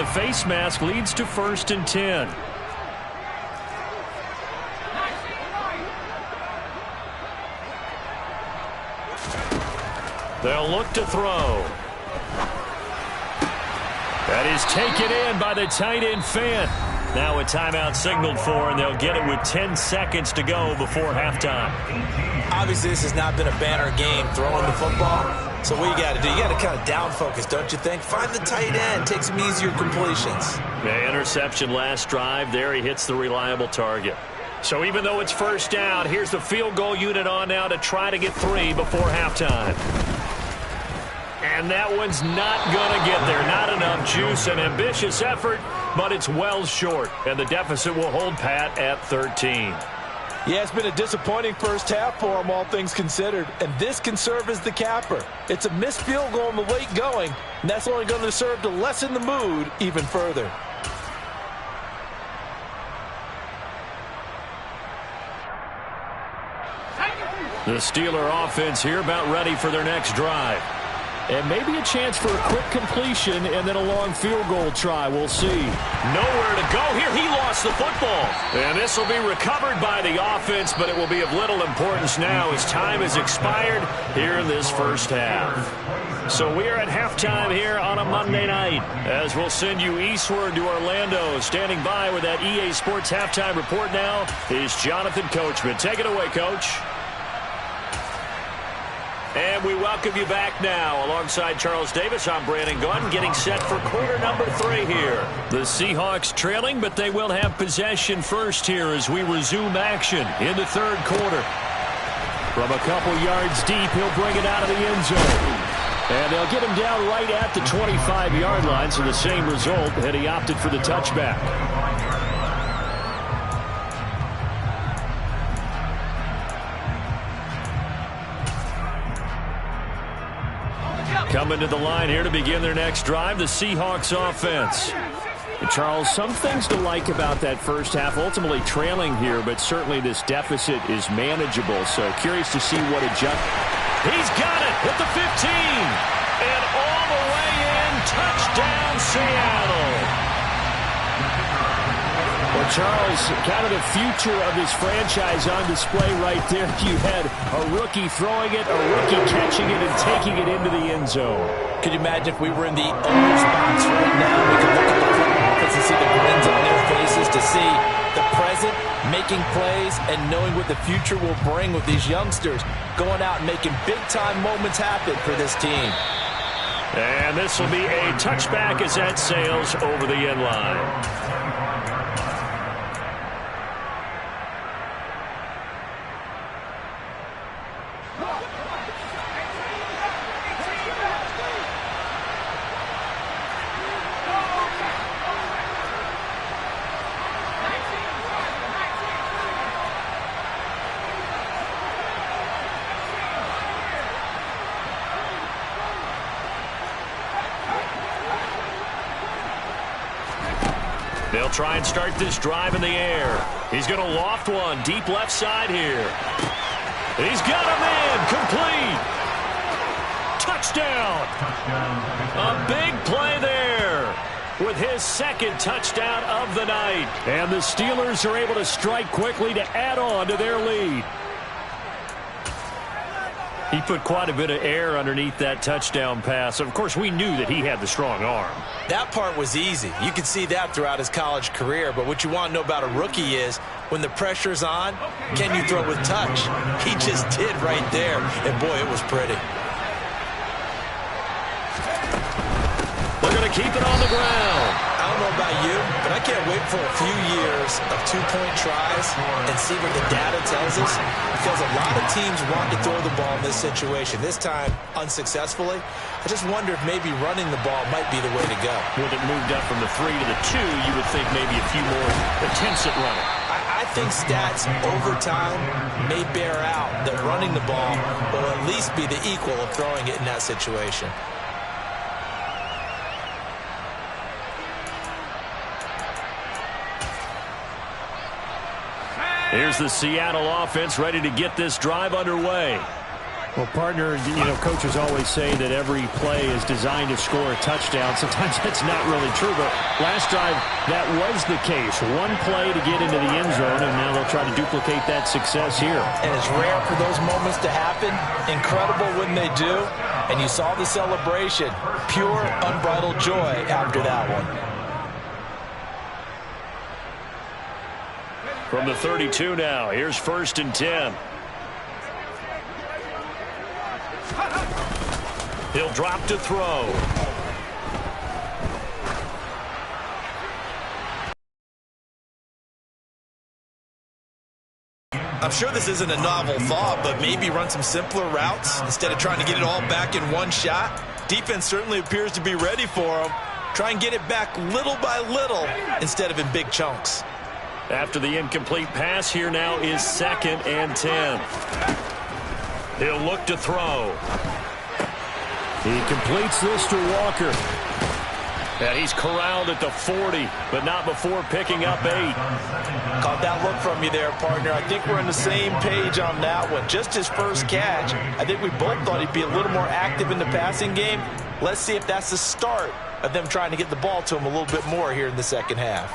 the face mask leads to 1st and 10. They'll look to throw. That is taken in by the tight end Fant. Now a timeout signaled for, and they'll get it with 10 seconds to go before halftime. Obviously, this has not been a banner game throwing the football. So what you got to do, you got to kind of down focus, don't you think? Find the tight end, take some easier completions. The interception last drive. There he hits the reliable target. So even though it's 1st down, here's the field goal unit on now to try to get 3 before halftime. And that one's not going to get there. Not enough juice. An ambitious effort, but it's well short. And the deficit will hold pat at 13. Yeah, it's been a disappointing first half for them, all things considered. And this can serve as the capper. It's a missed field goal in the late going, and that's only going to serve to lessen the mood even further. The Steeler offense here about ready for their next drive. And maybe a chance for a quick completion and then a long field goal try. We'll see. Nowhere to go here. He lost the football. And this will be recovered by the offense, but it will be of little importance now as time has expired here in this first half. So we are at halftime here on a Monday night as we'll send you eastward to Orlando. Standing by with that EA Sports halftime report now is Jonathan Coachman. Take it away, Coach. And we welcome you back now. Alongside Charles Davis, I'm Brandon Gunn, getting set for quarter number 3 here. The Seahawks trailing, but they will have possession first here as we resume action in the 3rd quarter. From a couple yards deep, he'll bring it out of the end zone. And they'll get him down right at the 25-yard line, so the same result, and he opted for the touchback. Coming to the line here to begin their next drive, the Seahawks offense. And Charles, some things to like about that first half, ultimately trailing here, but certainly this deficit is manageable. So curious to see what adjust. He's got it at the 15. And all the way in, touchdown Seattle. Well, Charles, kind of the future of this franchise on display right there. You had a rookie throwing it, a rookie catching it, and taking it into the end zone. Could you imagine if we were in the owner's box right now? We could look at the front office and see the grins on their faces, to see the present, making plays, and knowing what the future will bring with these youngsters going out and making big-time moments happen for this team. And this will be a touchback as that sails over the end line. They'll try and start this drive in the air. He's going to loft one deep left side here. He's got him in. Complete. Touchdown. A big play there with his 2nd touchdown of the night. And the Steelers are able to strike quickly to add on to their lead. He put quite a bit of air underneath that touchdown pass. Of course, we knew that he had the strong arm. That part was easy. You could see that throughout his college career. But what you want to know about a rookie is when the pressure's on, can you throw with touch? He just did right there. And, boy, it was pretty. They're going to keep it on the ground. I don't know about you, but I can't wait for a few years of 2-point tries and see what the data tells us, because a lot of teams want to throw the ball in this situation. This time, unsuccessfully. I just wonder if maybe running the ball might be the way to go. With it moved up from the 3 to the 2, you would think maybe a few more attempts at running. I think stats over time may bear out that running the ball will at least be the equal of throwing it in that situation. Here's the Seattle offense ready to get this drive underway. Well, partner, coaches always say that every play is designed to score a touchdown. Sometimes that's not really true, but last drive, that was the case. One play to get into the end zone, and now they'll try to duplicate that success here. And it's rare for those moments to happen. Incredible when they do. And you saw the celebration. Pure, unbridled joy after that one. From the 32 now, here's 1st and 10. He'll drop to throw. I'm sure this isn't a novel thought, but maybe run some simpler routes instead of trying to get it all back in one shot. Defense certainly appears to be ready for him. Try and get it back little by little instead of in big chunks. After the incomplete pass, here now is 2nd and 10. He'll look to throw. He completes this to Walker. And he's corralled at the 40, but not before picking up 8. Caught that look from you there, partner. I think we're on the same page on that one. Just his first catch. I think we both thought he'd be a little more active in the passing game. Let's see if that's the start of them trying to get the ball to him a little bit more here in the second half.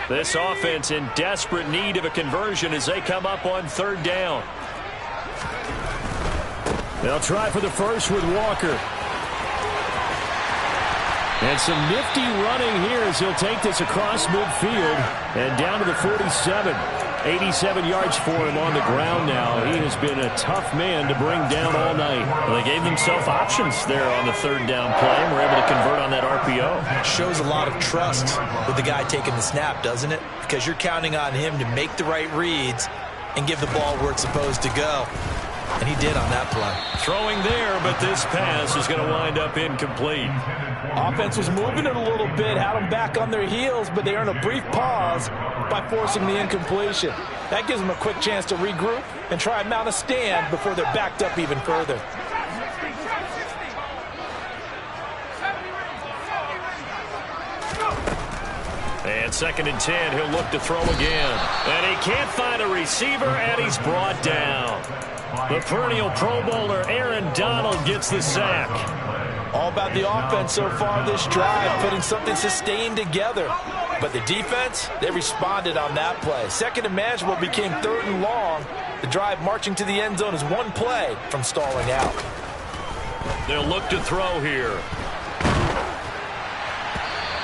This offense in desperate need of a conversion as they come up on 3rd down. They'll try for the first with Walker. And some nifty running here as he'll take this across midfield and down to the 47. 87 yards for him on the ground now. He has been a tough man to bring down all night. Well, they gave themselves options there on the 3rd down play and were able to convert on that RPO. Shows a lot of trust with the guy taking the snap, doesn't it? Because you're counting on him to make the right reads and give the ball where it's supposed to go. And he did on that play. Throwing there, but this pass is going to wind up incomplete. Offense was moving it a little bit, had them back on their heels, but they earned a brief pause by forcing the incompletion. That gives them a quick chance to regroup and try and mount a stand before they're backed up even further. And 2nd and 10, he'll look to throw again. And he can't find a receiver, and he's brought down. The perennial Pro Bowler Aaron Donald gets the sack. All about the offense so far this drive, putting something sustained together. But the defense, they responded on that play. 2nd and manageable became 3rd and long. The drive marching to the end zone is one play from stalling out. They'll look to throw here.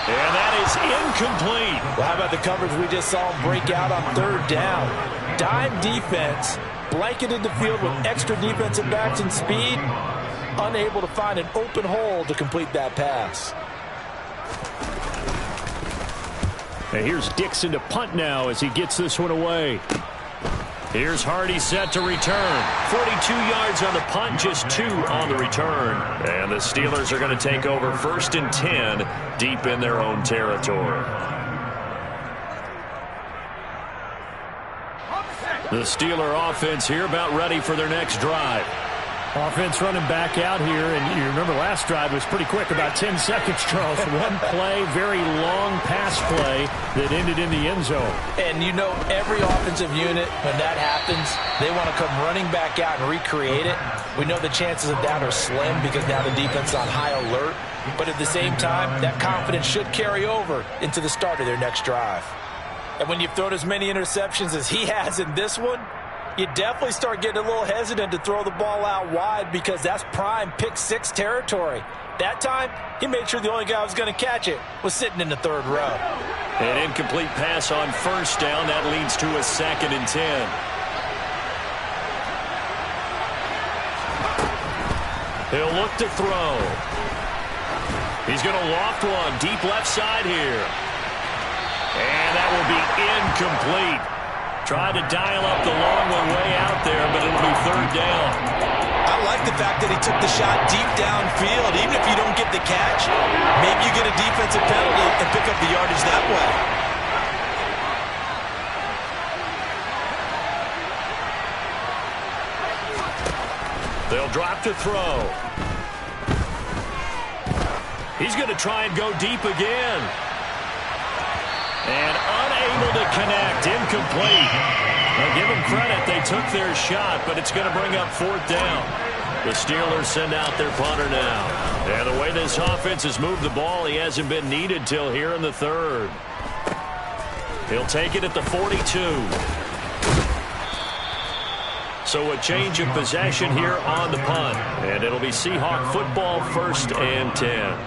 And that is incomplete. Well, how about the coverage we just saw him break out on 3rd down? Dime defense, blanketed the field with extra defensive backs and speed, unable to find an open hole to complete that pass. And here's Dixon to punt now as he gets this one away. Here's Hardy set to return. 42 yards on the punt, just 2 on the return. And the Steelers are going to take over 1st and 10 deep in their own territory. The Steeler offense here about ready for their next drive. Offense running back out here, and you remember last drive was pretty quick, about 10 seconds, Charles. One play, very long pass play that ended in the end zone. And you know every offensive unit, when that happens, they want to come running back out and recreate it. We know the chances of that are slim because now the defense is on high alert. But at the same time, that confidence should carry over into the start of their next drive. And when you've thrown as many interceptions as he has in this one, you definitely start getting a little hesitant to throw the ball out wide because that's prime pick 6 territory. That time, he made sure the only guy who was going to catch it was sitting in the 3rd row. An incomplete pass on 1st down. That leads to a 2nd and 10. He'll look to throw. He's going to loft one deep left side here. And that will be incomplete. Tried to dial up the long one way out there, but it'll be 3rd down. I like the fact that he took the shot deep downfield. Even if you don't get the catch, maybe you get a defensive penalty and pick up the yardage that way. They'll drop to throw. He's going to try and go deep again. And unable to connect, incomplete. Well, give them credit. They took their shot, but it's going to bring up 4th down. The Steelers send out their punter now. And the way this offense has moved the ball, he hasn't been needed till here in the 3rd. He'll take it at the 42. So a change of possession here on the punt. And it'll be Seahawk football, 1st and 10.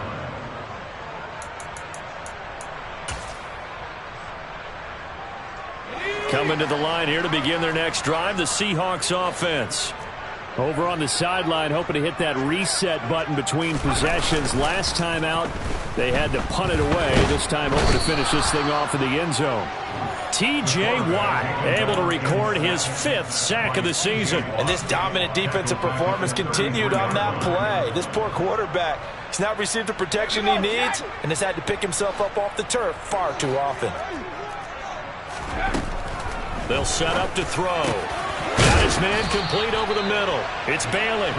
Coming to the line here to begin their next drive, the Seahawks offense. Over on the sideline, hoping to hit that reset button between possessions. Last time out, they had to punt it away. This time hoping to finish this thing off in the end zone. T.J. Watt able to record his 5th sack of the season. And this dominant defensive performance continued on that play. This poor quarterback, he's not received the protection he needs and has had to pick himself up off the turf far too often. They'll set up to throw. Got his man complete over the middle. It's Bailey.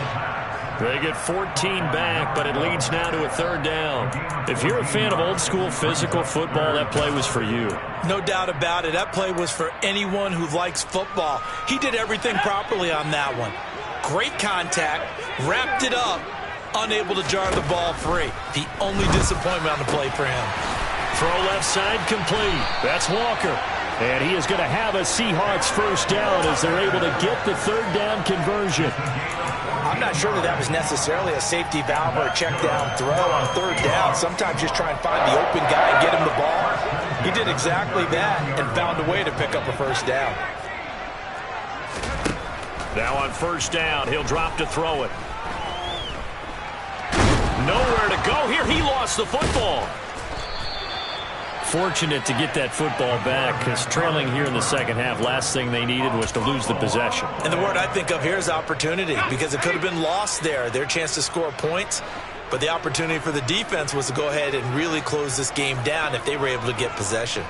They get 14 back, but it leads now to a 3rd down. If you're a fan of old-school physical football, that play was for you. No doubt about it. That play was for anyone who likes football. He did everything properly on that one. Great contact, wrapped it up, unable to jar the ball free. The only disappointment on the play for him. Throw left side complete. That's Walker. And he is going to have a Seahawks 1st down as they're able to get the 3rd down conversion. I'm not sure that was necessarily a safety valve or a check down throw on 3rd down. Sometimes just try and find the open guy and get him the ball. He did exactly that and found a way to pick up a 1st down. Now on 1st down, he'll drop to throw it. Nowhere to go here. He lost the football. Fortunate to get that football back because trailing here in the 2nd half, last thing they needed was to lose the possession. And the word I think of here is opportunity because it could have been lost there. Their chance to score points, but the opportunity for the defense was to go ahead and really close this game down if they were able to get possession.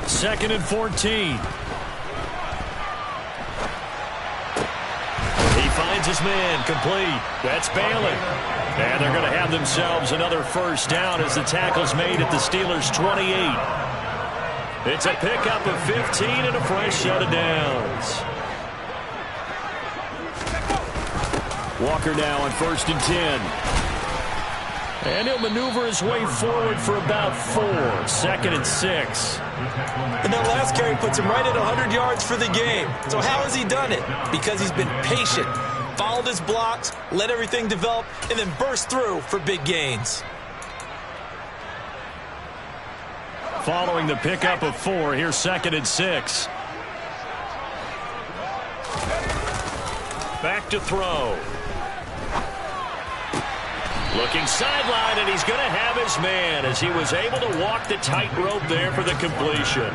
Second and 14. He finds his man complete. That's Bailey. And they're going to have themselves another 1st down as the tackle's made at the Steelers' 28. It's a pickup of 15 and a fresh set of downs. Walker now on 1st and 10. And he'll maneuver his way forward for about 4. 2nd and 6. And that last carry puts him right at 100 yards for the game. So how has he done it? Because he's been patient. Followed his blocks, let everything develop, and then burst through for big gains. Following the pickup of 4, here's 2nd and 6. Back to throw. Looking sideline, and he's going to have his man as he was able to walk the tightrope there for the completion.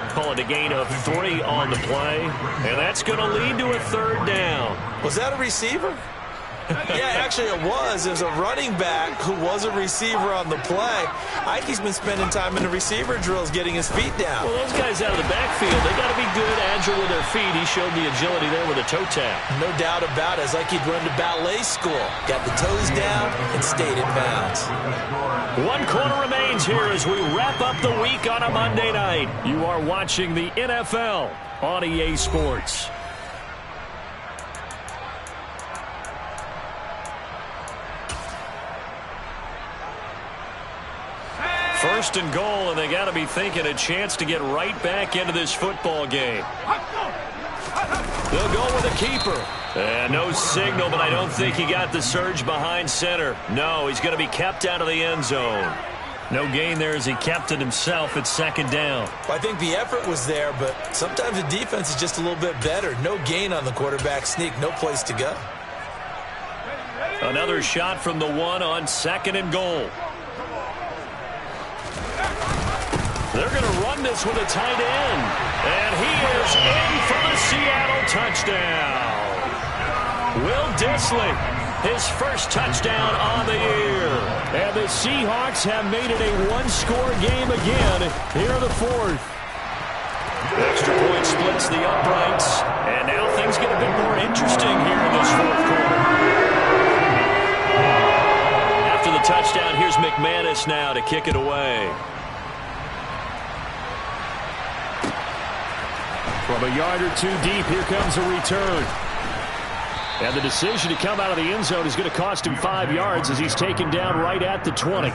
Call it a gain of 3 on the play, and that's going to lead to a 3rd down. Was that a receiver? Yeah, actually it was. It was a running back who was a receiver on the play. Ike's been spending time in the receiver drills getting his feet down. Well, those guys out of the backfield, they got to be good, agile with their feet. He showed the agility there with a toe tap. No doubt about it. It's like he'd run to ballet school. Got the toes down and stayed in bounds. 1 quarter remains here as we wrap up the week on a Monday night. You are watching the NFL on EA Sports. First and goal, and they got to be thinking a chance to get right back into this football game. They'll go with a keeper. And no signal, but I don't think he got the surge behind center. No, he's going to be kept out of the end zone. No gain there as he kept it himself at 2nd down. I think the effort was there, but sometimes the defense is just a little bit better. No gain on the quarterback sneak, no place to go. Another shot from the 1 on 2nd and goal. They're going to run this with a tight end. And he is in for the Seattle touchdown. Will Dissly, his first touchdown on the year. And the Seahawks have made it a 1-score game again here in the 4th. Extra point splits the uprights. And now things get a bit more interesting here in this 4th quarter. After the touchdown, here's McManus now to kick it away. From a yard or two deep, here comes a return. And the decision to come out of the end zone is going to cost him 5 yards as he's taken down right at the 20.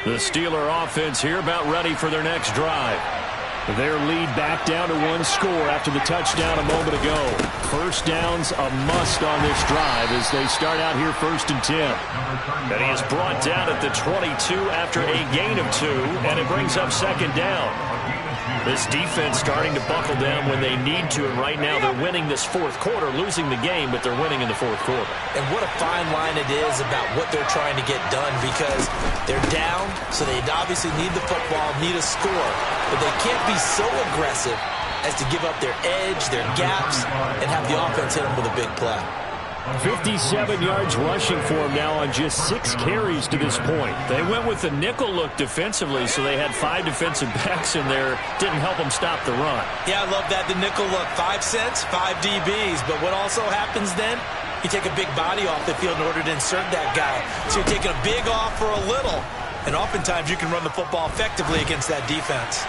The Steeler offense here about ready for their next drive. Their lead back down to 1 score after the touchdown a moment ago. First down's a must on this drive as they start out here 1st and 10. And he is brought down at the 22 after a gain of 2, and it brings up 2nd down. This defense starting to buckle down when they need to, and right now they're winning this 4th quarter, losing the game, but they're winning in the 4th quarter. And what a fine line it is about what they're trying to get done, because they're down, so they obviously need the football, need a score, but they can't be so aggressive as to give up their edge, their gaps, and have the offense hit them with a big play. 57 yards rushing for him now on just 6 carries to this point. They went with the nickel look defensively, so they had 5 defensive backs in there. Didn't help them stop the run. Yeah, I love that, the nickel look. 5 cents, 5 DBs. But what also happens then? You take a big body off the field in order to insert that guy. So you're taking a big off for a little. And oftentimes you can run the football effectively against that defense.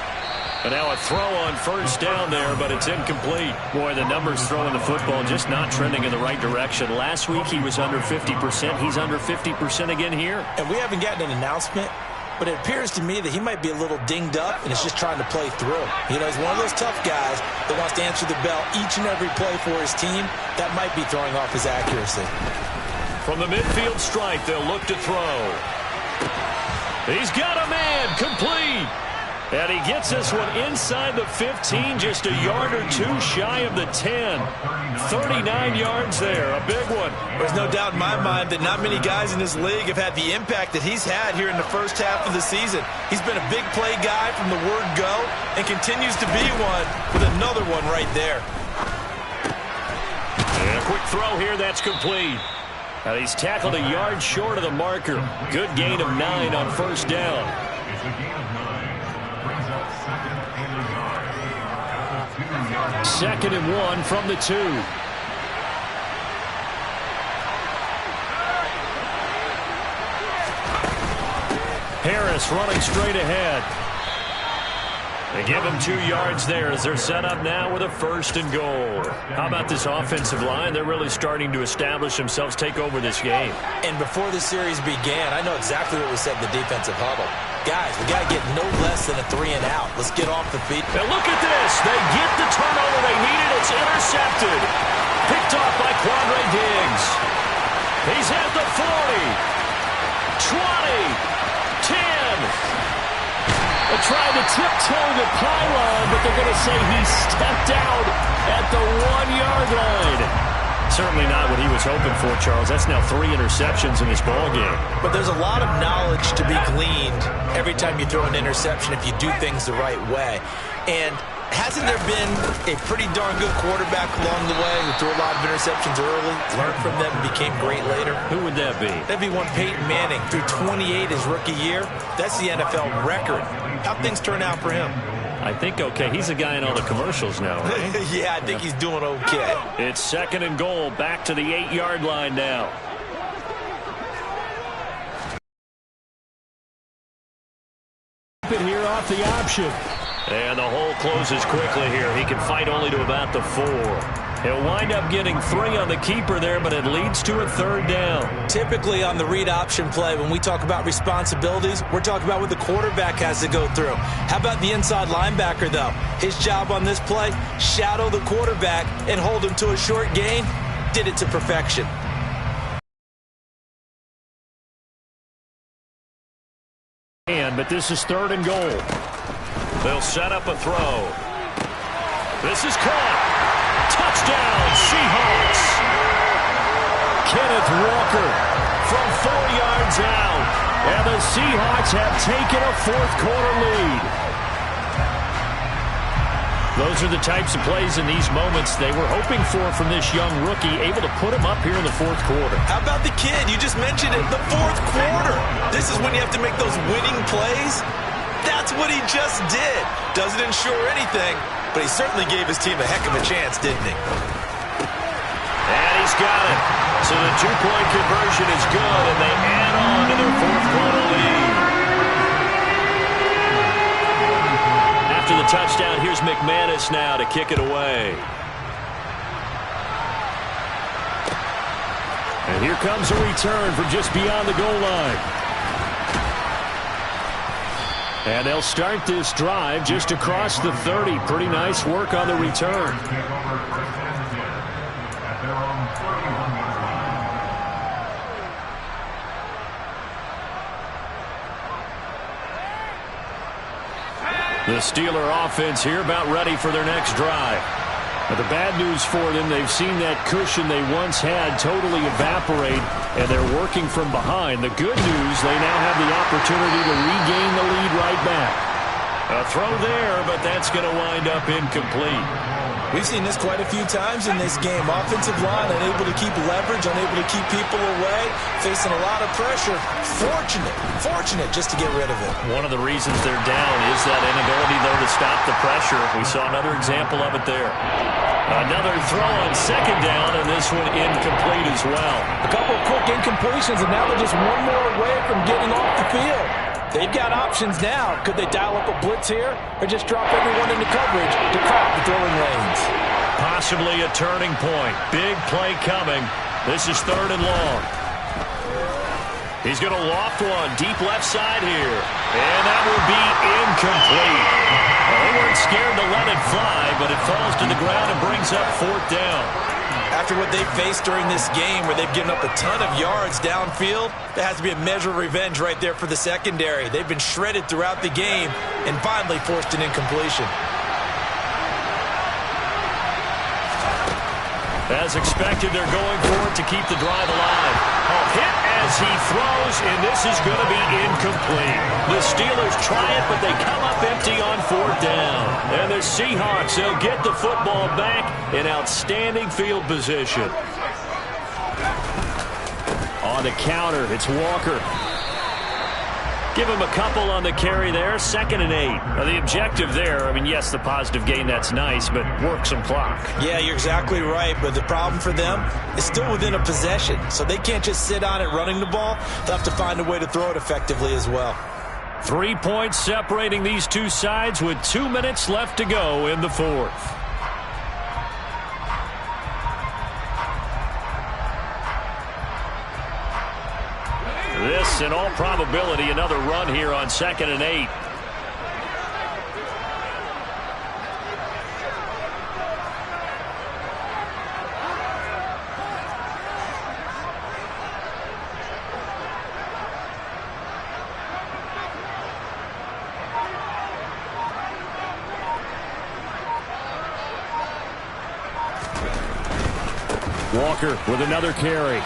And now a throw on 1st down there, but it's incomplete. Boy, the numbers throwing the football just not trending in the right direction. Last week he was under 50%. He's under 50% again here. And we haven't gotten an announcement, but it appears to me that he might be a little dinged up and is just trying to play through. You know, he's one of those tough guys that wants to answer the bell each and every play for his team. That might be throwing off his accuracy. From the midfield stripe, they'll look to throw. He's got a man, complete. And he gets this one inside the 15, just a yard or 2 shy of the 10. 39 yards there, a big one. There's no doubt in my mind that not many guys in this league have had the impact that he's had here in the first half of the season. He's been a big play guy from the word go and continues to be one with another one right there. And a quick throw here, that's complete. And he's tackled a yard short of the marker. Good gain of 9 on 1st down. 2nd and 1 from the 2. Harris running straight ahead. They give him 2 yards there as they're set up now with a 1st and goal. How about this offensive line? They're really starting to establish themselves, take over this game. And before the series began, I know exactly what was said in the defensive huddle. Guys, we got to get no less than a 3 and out. Let's get off the feet. Now look at this. They get the turnover they needed. It's intercepted. Picked off by Quandre Diggs. He's at the 40. 20. 10. They tried to tiptoe the pylon, but they're going to say he stepped out at the 1-yard line. Certainly not what he was hoping for, Charles. That's now 3 interceptions in this ballgame. But there's a lot of knowledge to be gleaned every time you throw an interception if you do things the right way. And hasn't there been a pretty darn good quarterback along the way who threw a lot of interceptions early, learned from them, and became great later? Who would that be? That'd be one Peyton Manning. Threw 28 his rookie year. That's the NFL record. How'd things turn out for him? I think okay. He's a guy in all the commercials now, right? Yeah, I think he's doing okay. It's 2nd and goal. Back to the 8-yard line now. Here off the option. And the hole closes quickly here. He can fight only to about the 4. He'll wind up getting 3 on the keeper there, but it leads to a 3rd down. Typically on the read option play, when we talk about responsibilities, we're talking about what the quarterback has to go through. How about the inside linebacker, though? His job on this play, shadow the quarterback and hold him to a short gain. Did it to perfection. But this is 3rd and goal. They'll set up a throw. This is caught. Touchdown, Seahawks. Kenneth Walker from 4 yards out. And the Seahawks have taken a 4th quarter lead. Those are the types of plays in these moments they were hoping for from this young rookie, able to put him up here in the 4th quarter. How about the kid? You just mentioned it, the 4th quarter. This is when you have to make those winning plays. That's what he just did. Doesn't ensure anything, but he certainly gave his team a heck of a chance, didn't he? And he's got it. So the two-point conversion is good, and they add on to their fourth-quarter lead. After the touchdown, here's McManus now to kick it away. And here comes a return from just beyond the goal line. And they'll start this drive just across the 30. Pretty nice work on the return. The Steeler offense here about ready for their next drive. But the bad news for them, they've seen that cushion they once had totally evaporate, and they're working from behind. The good news, they now have the opportunity to regain the lead right back. A throw there, but that's going to wind up incomplete. We've seen this quite a few times in this game. Offensive line unable to keep leverage, unable to keep people away, facing a lot of pressure. Fortunate just to get rid of it. One of the reasons they're down is that inability, though, to stop the pressure. We saw another example of it there. Another throw on second down, and this one incomplete as well. A couple of quick incompletions, and now they're just one more away from getting off the field. They've got options now. Could they dial up a blitz here or just drop everyone into coverage to crowd the throwing lanes? Possibly a turning point. Big play coming. This is third and long. He's going to loft one deep left side here. And that will be incomplete. Well, they weren't scared to let it fly, but it falls to the ground and brings up fourth down. After what they've faced during this game where they've given up a ton of yards downfield, there has to be a measure of revenge right there for the secondary. They've been shredded throughout the game and finally forced an incompletion. As expected, they're going for it to keep the drive alive. A hit as he throws, and this is going to be incomplete. The Steelers try it, but they come up empty on fourth down. And the Seahawks, they'll get the football back in outstanding field position. On the counter, it's Walker. Give him a couple on the carry there, 2nd and 8. Now the objective there, I mean, yes, the positive gain, that's nice, but work some clock. Yeah, you're exactly right, but the problem for them is still within a possession, so they can't just sit on it running the ball. They'll have to find a way to throw it effectively as well. 3 points separating these two sides with 2 minutes left to go in the fourth. This, in all probability, another run here on 2nd and 8. Walker with another carry.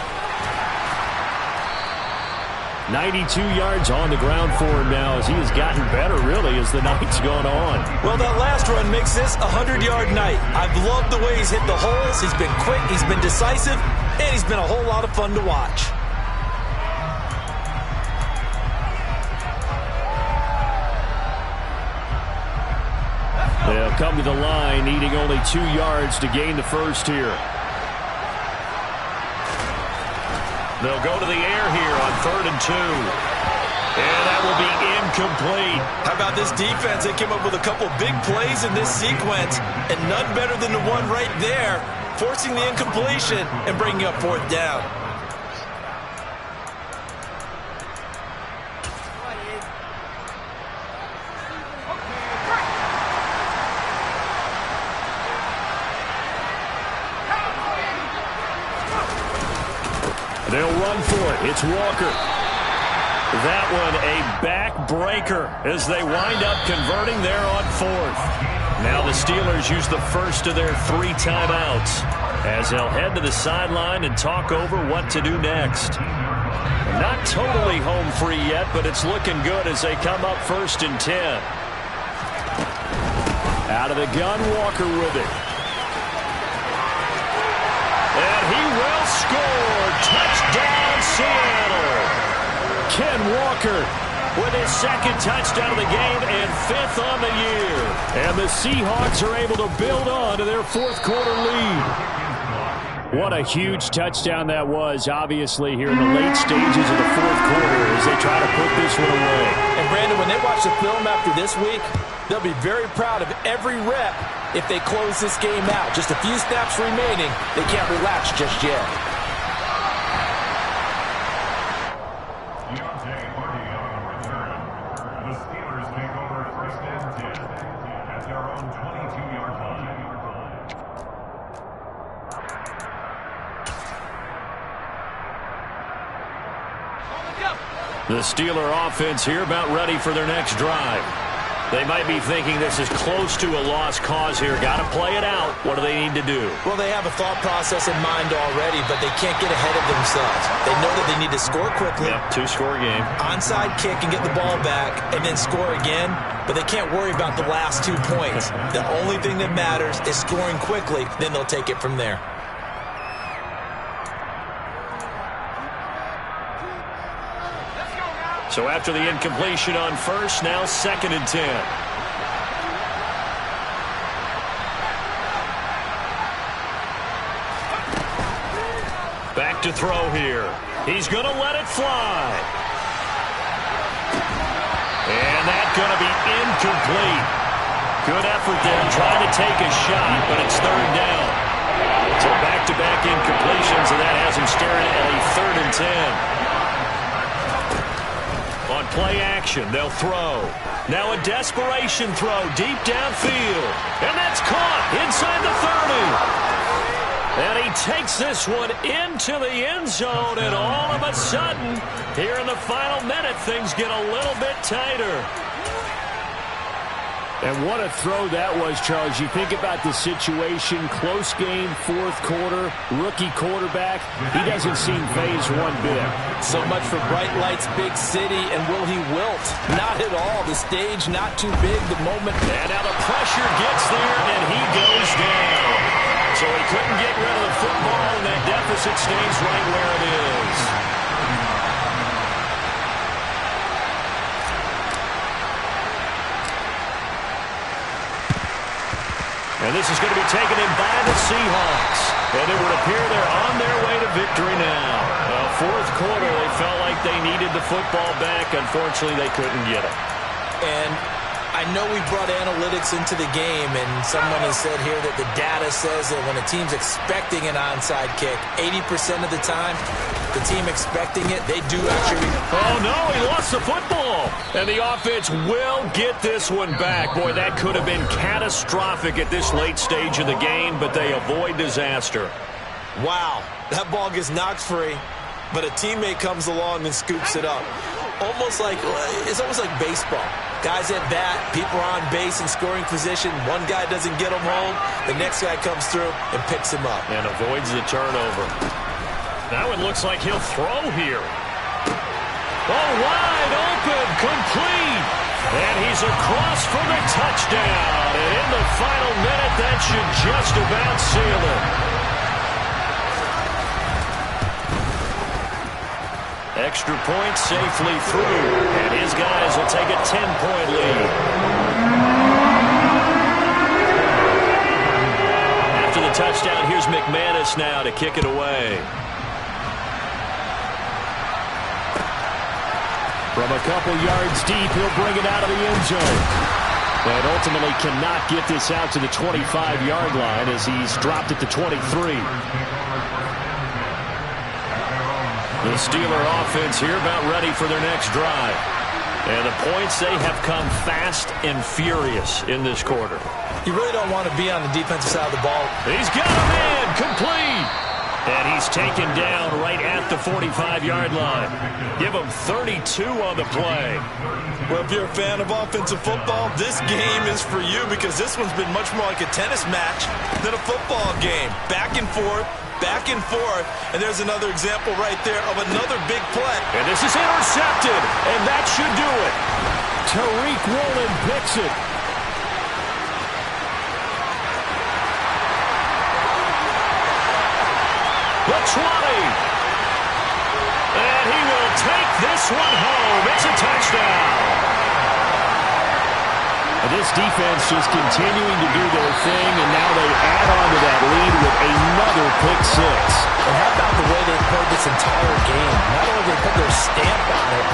92 yards on the ground for him now as he has gotten better, really, as the night's gone on. Well, that last run makes this a 100-yard night. I've loved the way he's hit the holes. He's been quick, he's been decisive, and he's been a whole lot of fun to watch. They'll come to the line, needing only 2 yards to gain the first here. They'll go to the air here on 3rd and 2. And that will be incomplete. How about this defense? They came up with a couple big plays in this sequence, and none better than the one right there, forcing the incompletion and bringing up fourth down. They'll run for it. It's Walker. That one a backbreaker as they wind up converting there on 4th. Now the Steelers use the first of their 3 timeouts as they'll head to the sideline and talk over what to do next. Not totally home free yet, but it's looking good as they come up 1st and 10. Out of the gun, Walker with it. And he will score. Touchdown, Seattle. Ken Walker with his second touchdown of the game and 5th on the year. And the Seahawks are able to build on to their fourth quarter lead. What a huge touchdown that was, obviously, here in the late stages of the fourth quarter as they try to put this one away. And, Brandon, when they watch the film after this week, they'll be very proud of every rep if they close this game out. Just a few snaps remaining. They can't relax just yet. The Steeler offense here about ready for their next drive. They might be thinking this is close to a lost cause here. Got to play it out. What do they need to do? Well, they have a thought process in mind already, but they can't get ahead of themselves. They know that they need to score quickly. Yep, two-score game. Onside kick and get the ball back and then score again, but they can't worry about the last 2 points. The only thing that matters is scoring quickly, then they'll take it from there. So after the incompletion on first, now 2nd and 10. Back to throw here. He's going to let it fly. And that's going to be incomplete. Good effort there trying to take a shot, but it's 3rd down. So back-to-back incompletions, and that has him staring at a 3rd and 10. On play action, they'll throw. Now a desperation throw deep downfield. And that's caught inside the 30. And he takes this one into the end zone. And all of a sudden, here in the final minute, things get a little bit tighter. And what a throw that was, Charles. You think about the situation, close game, fourth quarter, rookie quarterback. He doesn't seem phased one bit. So much for bright lights, big city, and will he wilt? Not at all. The stage not too big, the moment. And now the pressure gets there, and he goes down. So he couldn't get rid of the football, and that deficit stays right where it is. And this is going to be taken in by the Seahawks. And it would appear they're on their way to victory now. Fourth quarter, they felt like they needed the football back. Unfortunately, they couldn't get it. And I know we brought analytics into the game, and someone has said here that the data says that when a team's expecting an onside kick, 80% of the time, the team expecting it, they do actually. Oh, no, he lost the football. And the offense will get this one back. Boy, that could have been catastrophic at this late stage of the game, but they avoid disaster. Wow, that ball gets knocked free, but a teammate comes along and scoops it up. It's almost like baseball. Guys at bat, people are on base in scoring position. One guy doesn't get him home. The next guy comes through and picks him up. And avoids the turnover. That one looks like he'll throw here. Oh, wide open, complete. And he's across for the touchdown. And in the final minute, that should just about seal it. Extra point safely through. And his guys will take a 10-point lead. After the touchdown, here's McManus now to kick it away. From a couple yards deep, he'll bring it out of the end zone. And ultimately cannot get this out to the 25-yard line as he's dropped it to 23. The Steeler offense here about ready for their next drive. And the points, they have come fast and furious in this quarter. You really don't want to be on the defensive side of the ball. He's got a man, complete. And he's taken down right at the 45-yard line. Give him 32 on the play. Well, if you're a fan of offensive football, this game is for you because this one's been much more like a tennis match than a football game. Back and forth, and there's another example right there of another big play. And this is intercepted, and that should do it. Tariq Woolen picks it. The 20. And he will take this one home. It's a touchdown. This defense just continuing to do their thing, and now they add on to that lead with another pick six. And how about the way they played this entire game? Not only did they put their stamp on it,